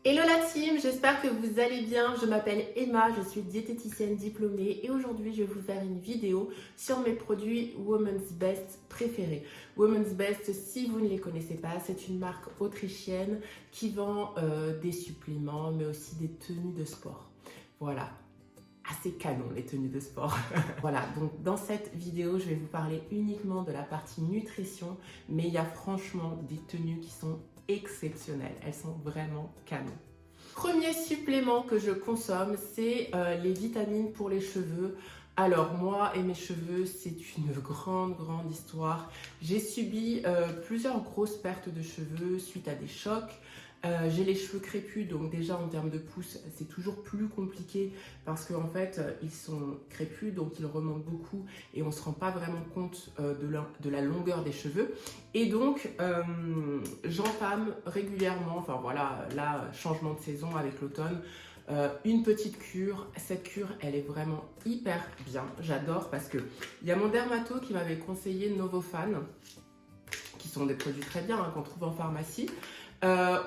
Hello la team, j'espère que vous allez bien. Je m'appelle Emma, je suis diététicienne diplômée et aujourd'hui je vais vous faire une vidéo sur mes produits Women's Best préférés. Women's Best, si vous ne les connaissez pas, c'est une marque autrichienne qui vend des suppléments mais aussi des tenues de sport. Voilà. Assez canon les tenues de sport. Voilà, donc dans cette vidéo, je vais vous parler uniquement de la partie nutrition, mais il y a franchement des tenues qui sont exceptionnelles. Elles sont vraiment canon. Premier supplément que je consomme, c'est les vitamines pour les cheveux. Alors moi et mes cheveux, c'est une grande histoire. J'ai subi plusieurs grosses pertes de cheveux suite à des chocs. J'ai les cheveux crépus, donc déjà en termes de pousse, c'est toujours plus compliqué parce qu'en fait, ils sont crépus, donc ils remontent beaucoup et on ne se rend pas vraiment compte de la longueur des cheveux. Et donc, j'entame régulièrement, enfin voilà, là, changement de saison avec l'automne, une petite cure. Cette cure, elle est vraiment hyper bien, j'adore parce que il y a mon dermato qui m'avait conseillé Novofan, qui sont des produits très bien qu'on trouve en pharmacie.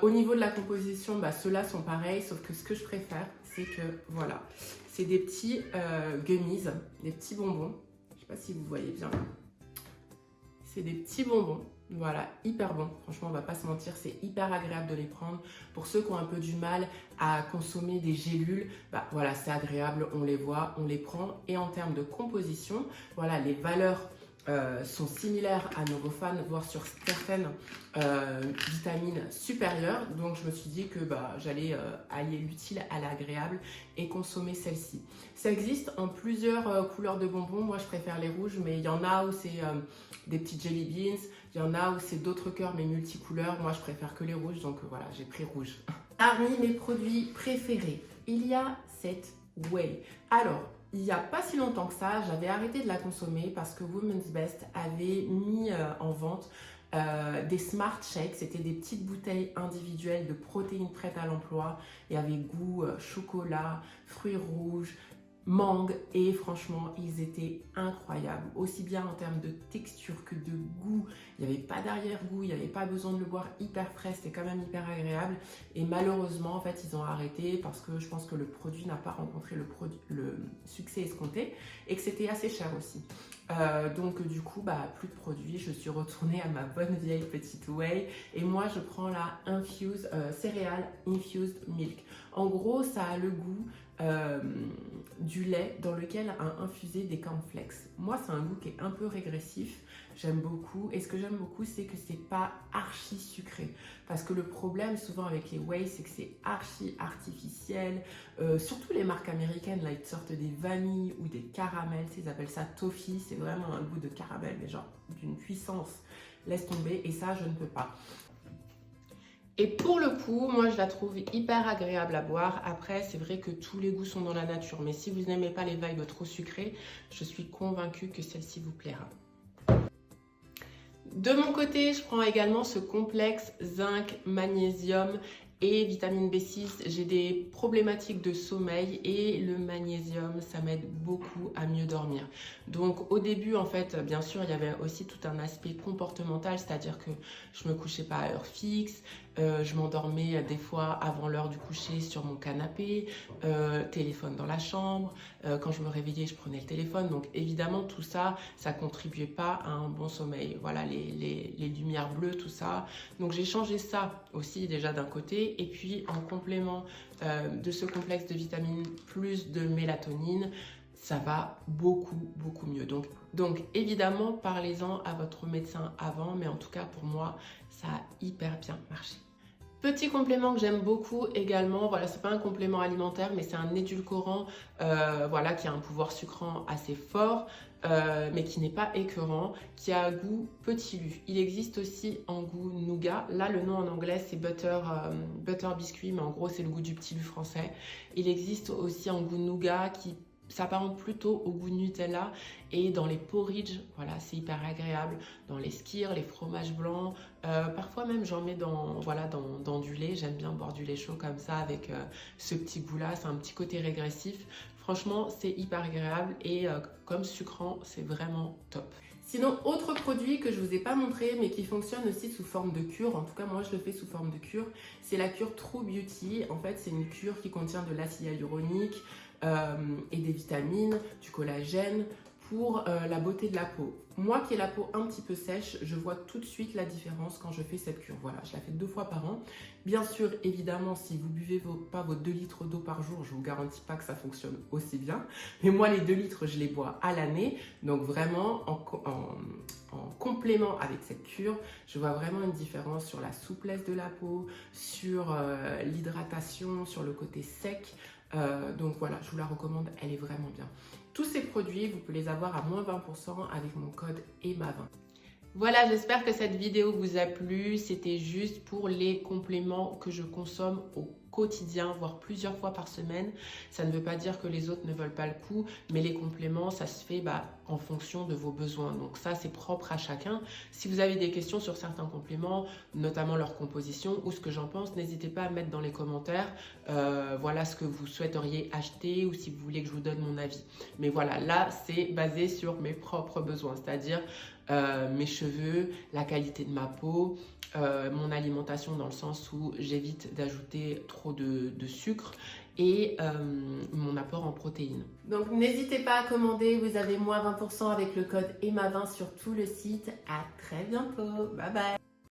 Au niveau de la composition, ceux-là sont pareils, sauf que ce que je préfère, c'est que voilà, c'est des petits gummies, des petits bonbons. Je ne sais pas si vous voyez bien. C'est des petits bonbons, voilà, hyper bons. Franchement, on va pas se mentir, c'est hyper agréable de les prendre. Pour ceux qui ont un peu du mal à consommer des gélules, voilà, c'est agréable, on les voit, on les prend. Et en termes de composition, voilà, les valeurs sont similaires à Novofan, voire sur certaines vitamines supérieures. Donc je me suis dit que j'allais allier l'utile à l'agréable et consommer celle-ci. Ça existe en plusieurs couleurs de bonbons. Moi je préfère les rouges, mais il y en a où c'est des petits jelly beans, il y en a où c'est d'autres cœurs mais multicouleurs. Moi je préfère que les rouges, donc voilà, j'ai pris rouge. Parmi mes produits préférés, il y a cette whey. Alors, il n'y a pas si longtemps que ça, j'avais arrêté de la consommer parce que Women's Best avait mis en vente des Smart Shakes. C'était des petites bouteilles individuelles de protéines prêtes à l'emploi. Il y avait goût chocolat, fruits rouges, mangue, et franchement ils étaient incroyables, aussi bien en termes de texture que de goût. Il n'y avait pas d'arrière-goût, il n'y avait pas besoin de le boire hyper frais, c'était quand même hyper agréable. Et malheureusement en fait ils ont arrêté parce que je pense que le produit n'a pas rencontré le succès escompté et que c'était assez cher aussi. Donc du coup plus de produits, je suis retournée à ma bonne vieille petite whey et moi je prends la Céréales Infused Milk. En gros ça a le goût du lait dans lequel a infusé des cornflakes. Moi c'est un goût qui est un peu régressif, j'aime beaucoup, et ce que j'aime beaucoup c'est que c'est pas archi sucré, parce que le problème souvent avec les whey c'est que c'est archi artificiel, surtout les marques américaines là ils te sortent des vanilles ou des caramels, ils appellent ça toffee, c'est vraiment un goût de caramel mais genre d'une puissance, laisse tomber, et ça je ne peux pas. Et pour le coup, moi je la trouve hyper agréable à boire. Après, c'est vrai que tous les goûts sont dans la nature, mais si vous n'aimez pas les vibes trop sucrées, je suis convaincue que celle-ci vous plaira. De mon côté, je prends également ce complexe zinc, magnésium et vitamine B6. J'ai des problématiques de sommeil et le magnésium, ça m'aide beaucoup à mieux dormir. Donc au début, en fait, bien sûr, il y avait aussi tout un aspect comportemental, c'est-à-dire que je me couchais pas à heure fixe, je m'endormais des fois avant l'heure du coucher sur mon canapé, téléphone dans la chambre, quand je me réveillais, je prenais le téléphone. Donc évidemment, tout ça, ça contribuait pas à un bon sommeil. Voilà, les lumières bleues, tout ça. Donc j'ai changé ça aussi déjà d'un côté. Et puis en complément de ce complexe de vitamines plus de mélatonine, ça va beaucoup mieux. Donc évidemment, parlez-en à votre médecin avant, mais en tout cas pour moi, ça a hyper bien marché. Petit complément que j'aime beaucoup également, voilà, c'est pas un complément alimentaire, mais c'est un édulcorant voilà, qui a un pouvoir sucrant assez fort, mais qui n'est pas écœurant, qui a un goût petit lu. Il existe aussi en goût nougat. Là, le nom en anglais, c'est butter biscuit, mais en gros, c'est le goût du petit lu français. Il existe aussi en goût nougat qui s'apparente plutôt au goût Nutella, et dans les porridge, voilà, c'est hyper agréable, dans les skyrs, les fromages blancs, parfois même j'en mets dans du lait. J'aime bien boire du lait chaud comme ça avec ce petit goût là, c'est un petit côté régressif. Franchement c'est hyper agréable et comme sucrant c'est vraiment top. Sinon, autre produit que je ne vous ai pas montré, mais qui fonctionne aussi sous forme de cure, en tout cas moi je le fais sous forme de cure, c'est la cure True Beauty. En fait, c'est une cure qui contient de l'acide hyaluronique et des vitamines, du collagène, pour la beauté de la peau. Moi qui ai la peau un petit peu sèche, je vois tout de suite la différence quand je fais cette cure. Voilà, je la fais 2 fois par an. Bien sûr, évidemment, si vous buvez pas vos 2 litres d'eau par jour, je ne vous garantis pas que ça fonctionne aussi bien. Mais moi, les 2 litres, je les bois à l'année. Donc vraiment, en complément avec cette cure, je vois vraiment une différence sur la souplesse de la peau, sur l'hydratation, sur le côté sec. Donc voilà, je vous la recommande, elle est vraiment bien. Tous ces produits, vous pouvez les avoir à moins 20% avec mon code EMA20. Voilà, j'espère que cette vidéo vous a plu. C'était juste pour les compléments que je consomme au quotidien, voire plusieurs fois par semaine. Ça ne veut pas dire que les autres ne veulent pas le coup, mais les compléments, ça se fait en fonction de vos besoins. Donc ça, c'est propre à chacun. Si vous avez des questions sur certains compléments, notamment leur composition ou ce que j'en pense, n'hésitez pas à mettre dans les commentaires voilà ce que vous souhaiteriez acheter ou si vous voulez que je vous donne mon avis. Mais voilà, là, c'est basé sur mes propres besoins, c'est-à-dire mes cheveux, la qualité de ma peau, mon alimentation dans le sens où j'évite d'ajouter trop de sucre et mon apport en protéines. Donc n'hésitez pas à commander, vous avez moins 20% avec le code EMA20 sur tout le site. À très bientôt, bye bye.